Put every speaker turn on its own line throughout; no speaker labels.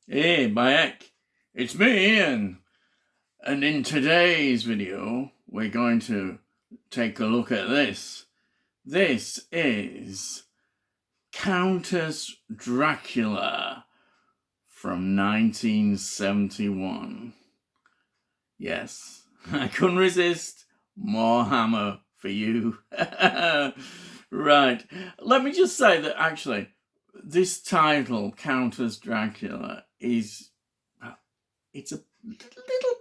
Hey, Bayek, it's me, Ian. And in today's video, we're going to take a look at this. This is Countess Dracula from 1971. Yes, I couldn't resist. More Hammer for you. Right. Let me just say that actually, this title, Countess Dracula, it's a little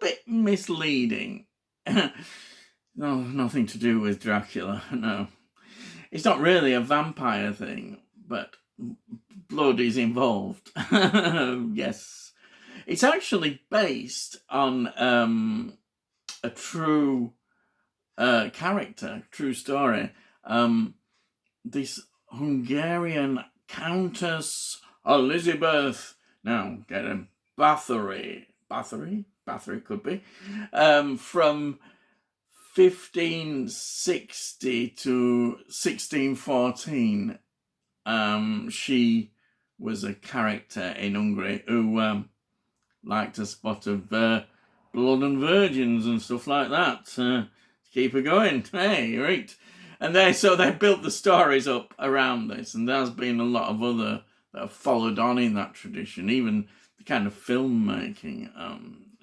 bit misleading. No, nothing to do with Dracula, no. It's not really a vampire thing, but blood is involved. Yes. It's actually based on a true character, true story. This Hungarian Countess Elizabeth, now get a Bathory could be, from 1560 to 1614. She was a character in Hungary who liked a spot of blood and virgins and stuff like that. Keep her going. Hey, right. And they built the stories up around this, and there's been a lot of other that have followed on in that tradition, even the kind of filmmaking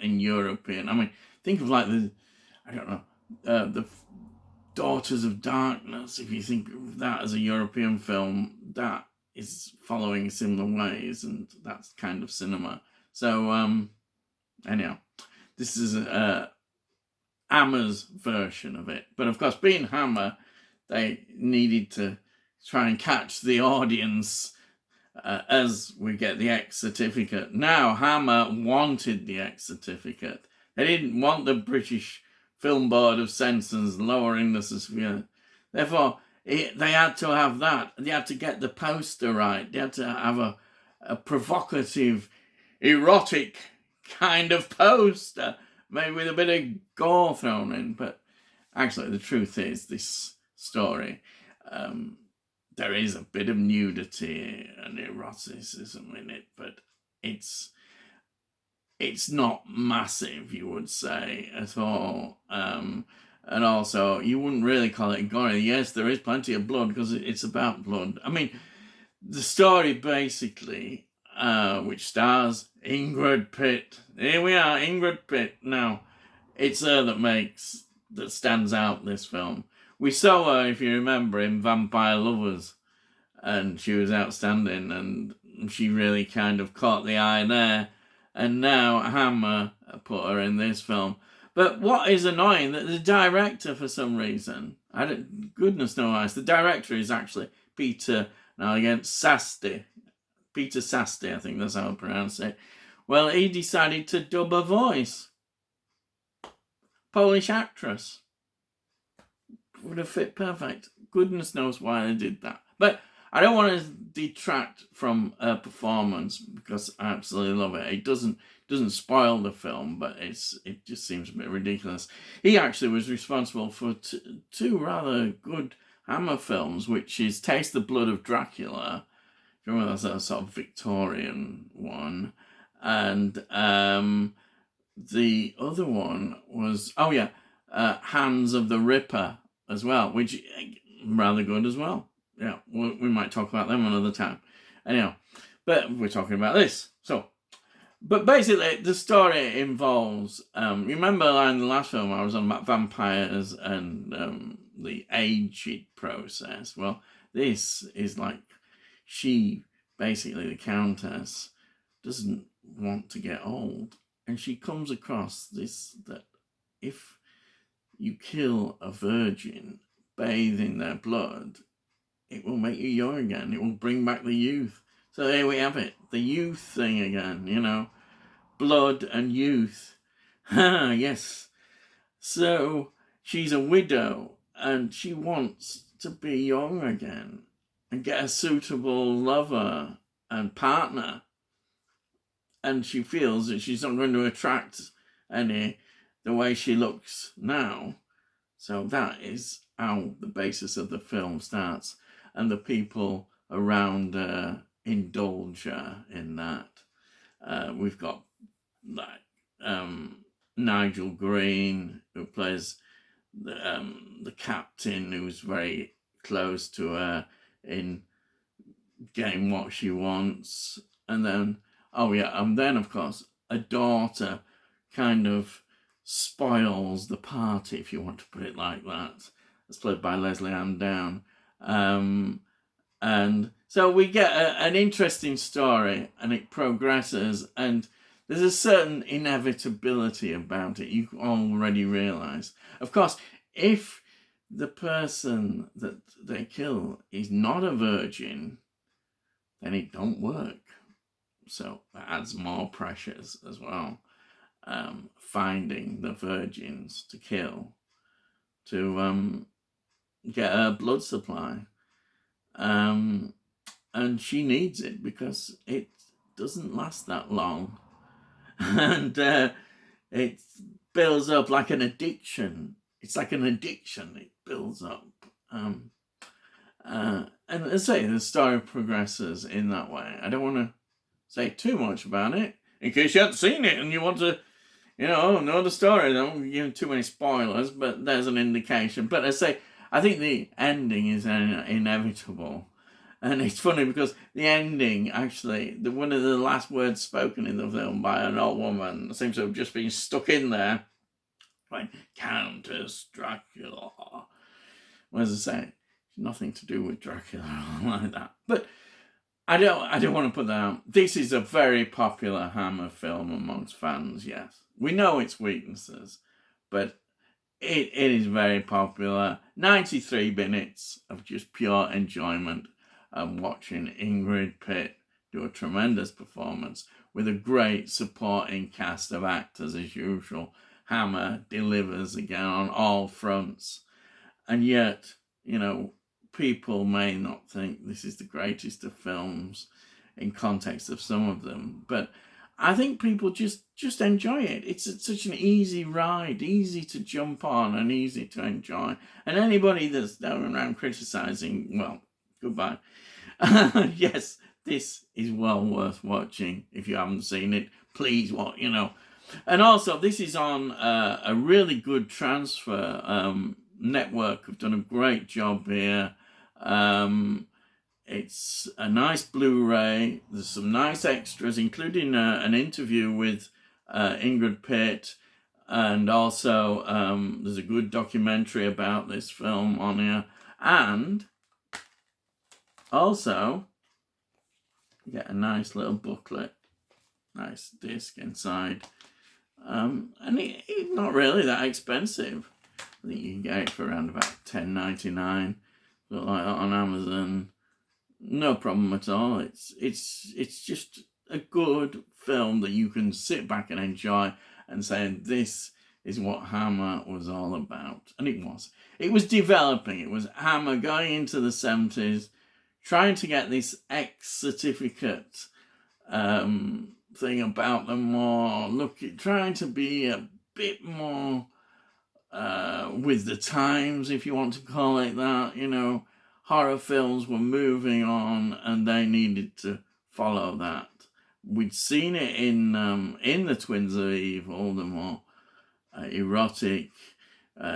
in European. I mean, think of like the Daughters of Darkness. If you think of that as a European film, that is following similar ways, and that's kind of cinema. So anyhow, this is Hammer's version of it. But of course, being Hammer, they needed to try and catch the audience as we get the X certificate. Now, Hammer wanted the X certificate. They didn't want the British Film Board of Censors lowering the certificate. Therefore, they had to have that. They had to get the poster right. They had to have a provocative, erotic kind of poster, maybe with a bit of gore thrown in. But actually, the truth is, this story, there is a bit of nudity and eroticism in it, but it's not massive, you would say, at all. And also, you wouldn't really call it gory. Yes, there is plenty of blood because it's about blood. I mean, the story basically, which stars Ingrid Pitt. Here we are, Ingrid Pitt. Now, it's her that stands out this film. We saw her, if you remember, in Vampire Lovers, and she was outstanding, and she really kind of caught the eye there. And now Hammer put her in this film. But what is annoying, that the director, for some reason, goodness knows, the director is actually Peter Sasty. Peter Sasty, I think that's how I pronounce it. Well, he decided to dub a voice. Polish actress. Would have fit perfect. Goodness knows why they did that. But I don't want to detract from her performance because I absolutely love it. It doesn't spoil the film, but it just seems a bit ridiculous. He actually was responsible for two rather good Hammer films, which is Taste the Blood of Dracula. You remember, that's a sort of Victorian one, and the other one was Hands of the Ripper as well, which rather good as well. Yeah, we might talk about them another time. Anyhow, but we're talking about this. But basically, the story involves, remember in the last film I was on about vampires and the aging process. Well, this is like, she, basically the Countess, doesn't want to get old. And she comes across this, that if you kill a virgin, bathe in their blood, it will make you young again. It will bring back the youth. So there we have it. The youth thing again, Blood and youth. Yes. So she's a widow and she wants to be young again and get a suitable lover and partner. And she feels that she's not going to attract any the way she looks now. So that is how the basis of the film starts. And the people around indulge her in that. We've got like Nigel Green, who plays the captain, who's very close to her in getting what she wants. And then, and then of course, a daughter kind of spoils the party, if you want to put it like that. It's played by Leslie Ann Down. And so we get an interesting story, and it progresses, and there's a certain inevitability about it. You already realise. Of course, if the person that they kill is not a virgin, then it don't work. So that adds more pressures as well. Finding the virgins to kill to get her blood supply. And she needs it because it doesn't last that long. And it builds up like an addiction. It's like an addiction. It builds up. And as I say, the story progresses in that way. I don't want to say too much about it in case you haven't seen it and you want to, know the story. I don't give too many spoilers, but there's an indication. But as I say, I think the ending is inevitable. And it's funny because the ending, actually, one of the last words spoken in the film by an old woman seems to have just been stuck in there. Like, Countess Dracula. Well, as I say, nothing to do with Dracula or like that. But I don't want to put that out. This is a very popular Hammer film amongst fans, yes. We know its weaknesses, but it is very popular. 93 minutes of just pure enjoyment. Watching Ingrid Pitt do a tremendous performance with a great supporting cast of actors as usual. Hammer delivers again on all fronts. And yet, people may not think this is the greatest of films in context of some of them, but I think people just enjoy it. It's such an easy ride, easy to jump on and easy to enjoy. And anybody that's going around criticising, well, goodbye. Yes, this is well worth watching. If you haven't seen it, please watch, And also, this is on a really good transfer network. Have done a great job here. It's a nice Blu-ray. There's some nice extras, including an interview with Ingrid Pitt. And also, there's a good documentary about this film on here. And also, you get a nice little booklet, nice disc inside. And it's not really that expensive. I think you can get it for around about $10.99. But like that on Amazon, no problem at all. It's just a good film that you can sit back and enjoy and say, this is what Hammer was all about. And it was. It was developing. It was Hammer going into the 70s, trying to get this X certificate thing about them more, trying to be a bit more with the times, if you want to call it that. Horror films were moving on and they needed to follow that. We'd seen it in the Twins of Evil, the more erotic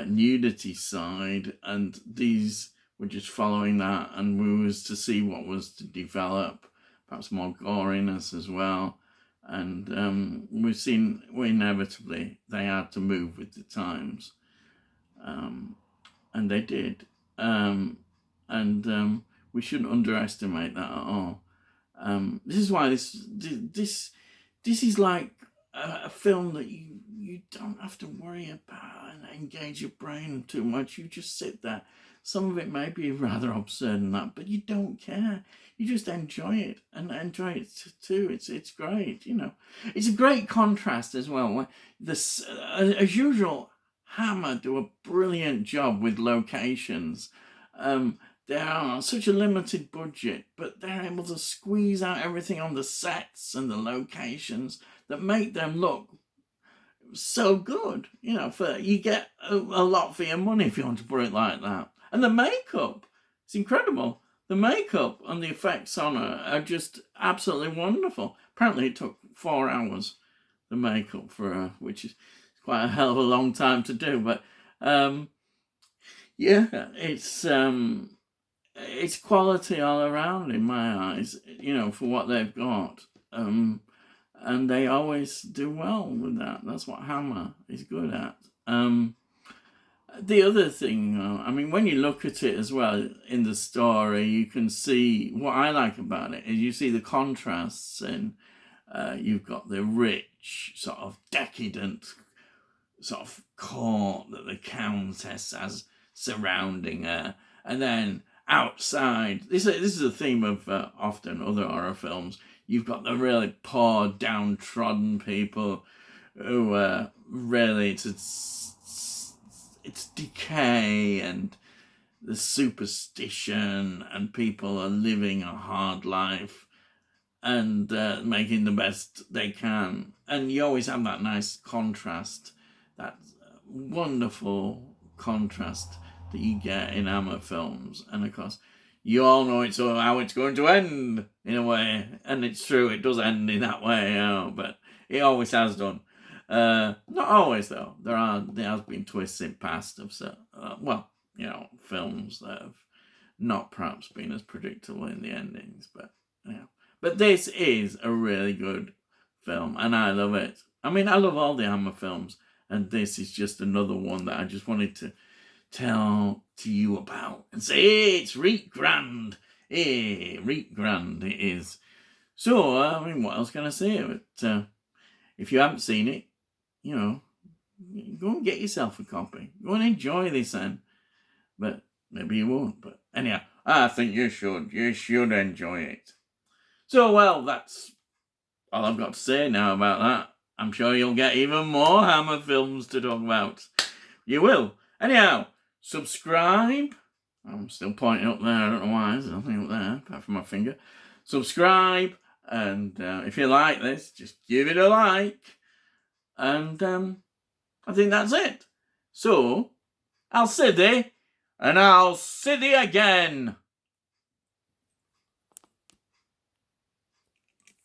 nudity side, and these were just following that, and we was to see what was to develop, perhaps more goriness as well. And we've seen, inevitably, they had to move with the times. And they did. And we shouldn't underestimate that at all. This is why this is like a film that you don't have to worry about and engage your brain too much. You just sit there. Some of it may be rather absurd and that, but you don't care. You just enjoy it and enjoy it too. It's great, It's a great contrast as well. As usual, Hammer do a brilliant job with locations. They are on such a limited budget, but they're able to squeeze out everything on the sets and the locations that make them look so good. You get a lot for your money, if you want to put it like that. And the makeup, it's incredible. the makeup and the effects on her are just absolutely wonderful. Apparently it took 4 hours, the makeup for her, which is quite a hell of a long time to do. But yeah, it's quality all around in my eyes, for what they've got. And they always do well with that. That's what Hammer is good at. The other thing, when you look at it as well in the story, you can see what I like about it is you see the contrasts, and you've got the rich, sort of decadent sort of court that the Countess has surrounding her, and then outside, this is a theme of often other horror films. You've got the really poor, downtrodden people who really it's decay and the superstition, and people are living a hard life and making the best they can. And you always have that nice contrast, that wonderful contrast that you get in Hammer films. And of course, you all know how it's going to end in a way, and it's true, it does end in that way, but it always has done. Not always though. There has been twists in past of films that have not perhaps been as predictable in the endings, but this is a really good film, and I love it. I love all the Hammer films, and this is just another one that I just wanted to tell to you about and say, hey, it's Reek Grand. Hey, Reek Grand it is. So, what else can I say? But if you haven't seen it, go and get yourself a copy. Go and enjoy this then. But maybe you won't. But anyhow, I think you should. You should enjoy it. So, well, that's all I've got to say now about that. I'm sure you'll get even more Hammer films to talk about. You will. Anyhow, subscribe. I'm still pointing up there. I don't know why. There's nothing up there apart from my finger. Subscribe. And if you like this, just give it a like. And I think that's it. So, I'll see thee, and I'll see thee again.